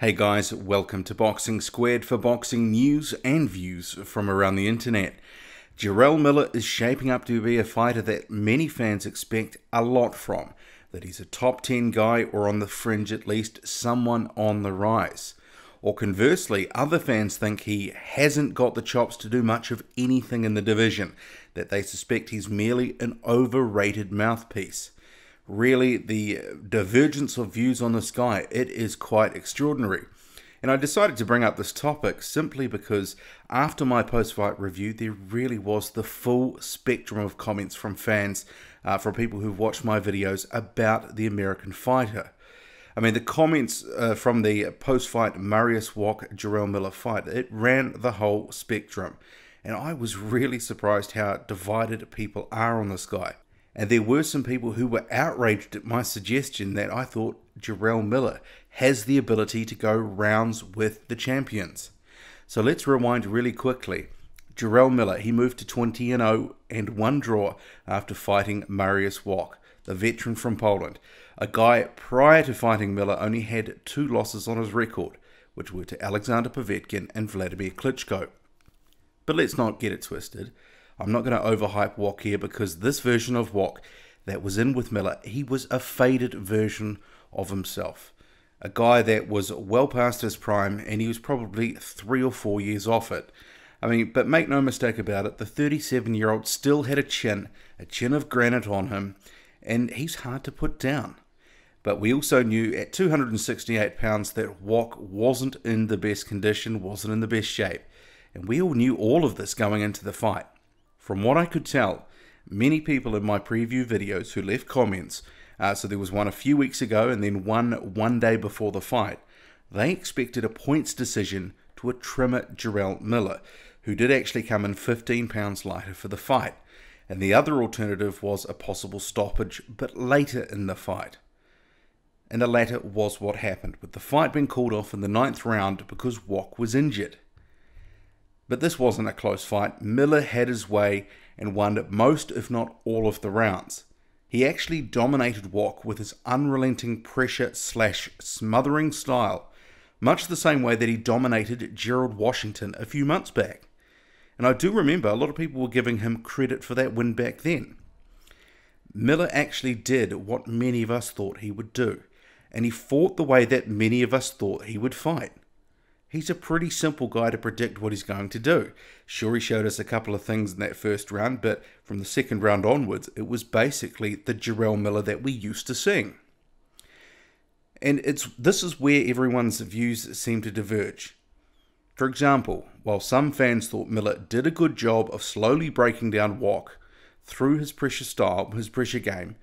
Hey guys, welcome to Boxing Squared for boxing news and views from around the internet. Jarrell Miller is shaping up to be a fighter that many fans expect a lot from. That he's a top 10 guy, or on the fringe at least, someone on the rise. Or conversely, other fans think he hasn't got the chops to do much of anything in the division, that they suspect he's merely an overrated mouthpiece. Really, the divergence of views on this guy, it is quite extraordinary. And I decided to bring up this topic simply because after my post-fight review, there really was the full spectrum of comments from fans, from people who've watched my videos about the American fighter. I mean, the comments from the post-fight Mariusz Wach-Jarrell Miller fight, it ran the whole spectrum. And I was really surprised how divided people are on this guy. And there were some people who were outraged at my suggestion that I thought Jarrell Miller has the ability to go rounds with the champions. So let's rewind really quickly. Jarrell Miller, he moved to 20-0 and 1 draw after fighting Mariusz Wach, the veteran from Poland. A guy prior to fighting Miller only had 2 losses on his record, which were to Alexander Povetkin and Vladimir Klitschko. But let's not get it twisted. I'm not going to overhype Wach here, because this version of Wach that was in with Miller, he was a faded version of himself. A guy that was well past his prime, and he was probably 3 or 4 years off it. I mean, but make no mistake about it, the 37-year-old still had a chin of granite on him, and he's hard to put down. But we also knew at 268 pounds that Wach wasn't in the best condition, wasn't in the best shape. And we all knew all of this going into the fight. From what I could tell, many people in my preview videos who left comments, so there was one a few weeks ago and then one day before the fight, they expected a points decision to a trimmer Jarrell Miller, who did actually come in 15 pounds lighter for the fight. And the other alternative was a possible stoppage, but later in the fight. And the latter was what happened, with the fight being called off in the 9th round because Wach was injured. But this wasn't a close fight. Miller had his way and won most, if not all, of the rounds. He actually dominated Wach with his unrelenting pressure/smothering style, much the same way that he dominated Gerald Washington a few months back. And I do remember a lot of people were giving him credit for that win back then. Miller actually did what many of us thought he would do, and he fought the way that many of us thought he would fight. He's a pretty simple guy to predict what he's going to do. Sure, he showed us a couple of things in that first round, but from the second round onwards, it was basically the Jarrell Miller that we used to seeing. And this is where everyone's views seem to diverge. For example, while some fans thought Miller did a good job of slowly breaking down Wach through his pressure style, his pressure game,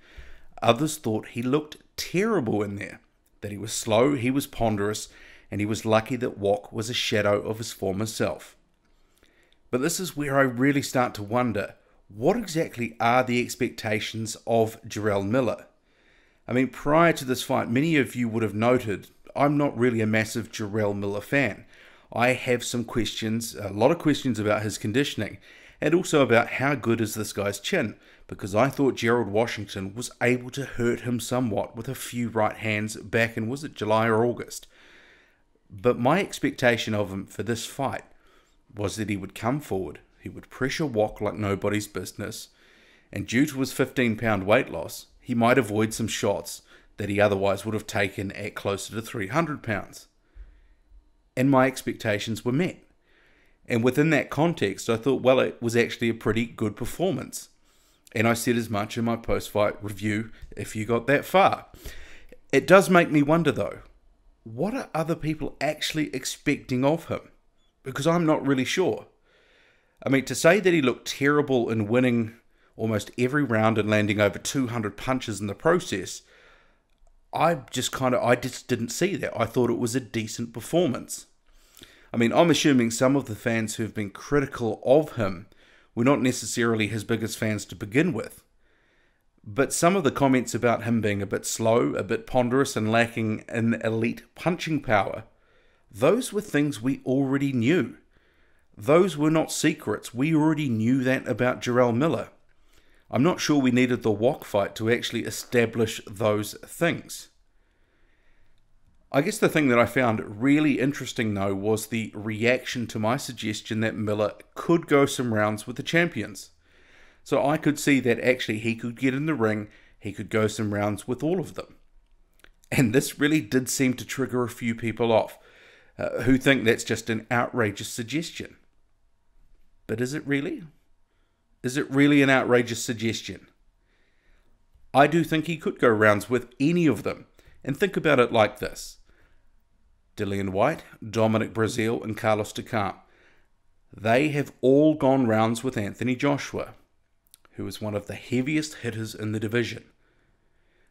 others thought he looked terrible in there. That he was slow, he was ponderous, and he was lucky that Wach was a shadow of his former self. But this is where I really start to wonder, what exactly are the expectations of Jarrell Miller? I mean, prior to this fight, many of you would have noted, I'm not really a massive Jarrell Miller fan. I have some questions, a lot of questions about his conditioning, and also about how good is this guy's chin, because I thought Gerald Washington was able to hurt him somewhat with a few right hands back in, was it July or August? But my expectation of him for this fight was that he would come forward, he would pressure Wach like nobody's business, and due to his 15-pound weight loss, he might avoid some shots that he otherwise would have taken at closer to 300 pounds. And my expectations were met. And within that context, I thought, well, it was actually a pretty good performance. And I said as much in my post-fight review, if you got that far. It does make me wonder, though, what are other people actually expecting of him? Because I'm not really sure. I mean, to say that he looked terrible in winning almost every round and landing over 200 punches in the process, I just didn't see that. I thought it was a decent performance. I mean, I'm assuming some of the fans who've been critical of him were not necessarily his biggest fans to begin with. But some of the comments about him being a bit slow, a bit ponderous, and lacking in elite punching power, those were things we already knew. Those were not secrets. We already knew that about Jarrell Miller. I'm not sure we needed the Wach fight to actually establish those things. I guess the thing that I found really interesting though was the reaction to my suggestion that Miller could go some rounds with the champions. So I could see that actually he could get in the ring, he could go some rounds with all of them. And this really did seem to trigger a few people off, who think that's just an outrageous suggestion. But is it really? Is it really an outrageous suggestion? I do think he could go rounds with any of them. And think about it like this. Dillian Whyte, Dominic Breazeale, and Carlos Takam. They have all gone rounds with Anthony Joshua, who is one of the heaviest hitters in the division.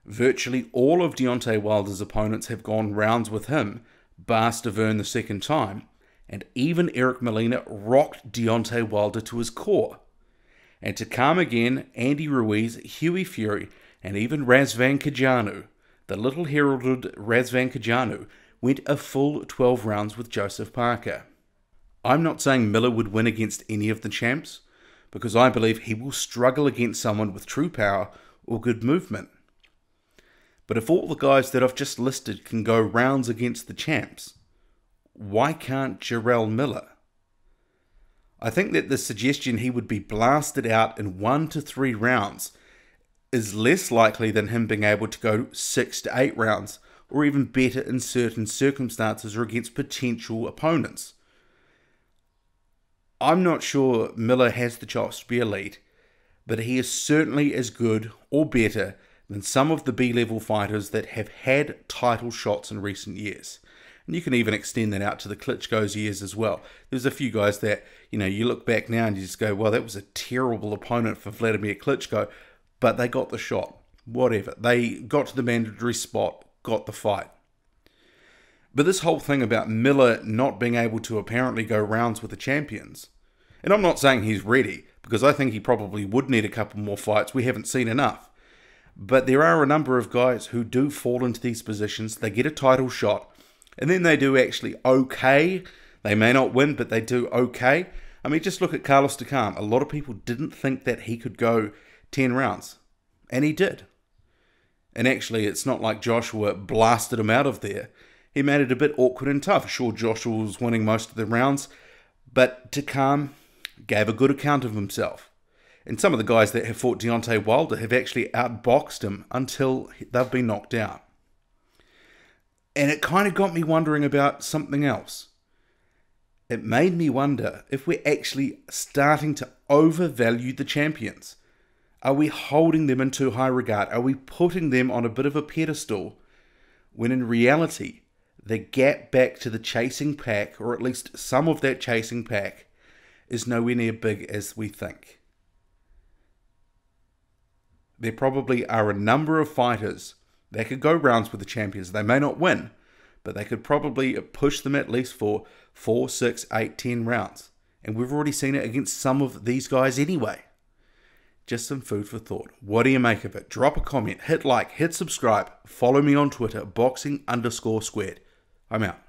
Virtually all of Deontay Wilder's opponents have gone rounds with him, bar Stavern the second time, and even Eric Molina rocked Deontay Wilder to his core. And Takam again, Andy Ruiz, Hughie Fury, and even Razvan Kajanu, the little heralded Razvan Kajanu, went a full 12 rounds with Joseph Parker. I'm not saying Miller would win against any of the champs, because I believe he will struggle against someone with true power or good movement. But if all the guys that I've just listed can go rounds against the champs, why can't Jarrell Miller? I think that the suggestion he would be blasted out in 1 to 3 rounds is less likely than him being able to go 6 to 8 rounds, or even better in certain circumstances or against potential opponents. I'm not sure Miller has the chops to be elite, but he is certainly as good or better than some of the B-level fighters that have had title shots in recent years. And you can even extend that out to the Klitschko's years as well. There's a few guys that, you look back now and you just go, well, that was a terrible opponent for Vladimir Klitschko, but they got the shot. Whatever. They got to the mandatory spot, got the fight. But this whole thing about Miller not being able to apparently go rounds with the champions, and I'm not saying he's ready, because I think he probably would need a couple more fights. We haven't seen enough. But there are a number of guys who do fall into these positions. They get a title shot, and then they do actually okay. They may not win, but they do okay. I mean, just look at Carlos Takam. A lot of people didn't think that he could go 10 rounds, and he did. And actually, it's not like Joshua blasted him out of there. He made it a bit awkward and tough. Sure, Joshua was winning most of the rounds, but Takam gave a good account of himself. And some of the guys that have fought Deontay Wilder have actually outboxed him until they've been knocked out. And it kind of got me wondering about something else. It made me wonder if we're actually starting to overvalue the champions. Are we holding them in too high regard? Are we putting them on a bit of a pedestal when in reality the gap back to the chasing pack, or at least some of that chasing pack, is nowhere near big as we think? There probably are a number of fighters that could go rounds with the champions. They may not win, but they could probably push them at least for 4, 6, 8, 10 rounds. And we've already seen it against some of these guys anyway. Just some food for thought. What do you make of it? Drop a comment, hit like, hit subscribe, follow me on Twitter, boxing_squared. I'm out.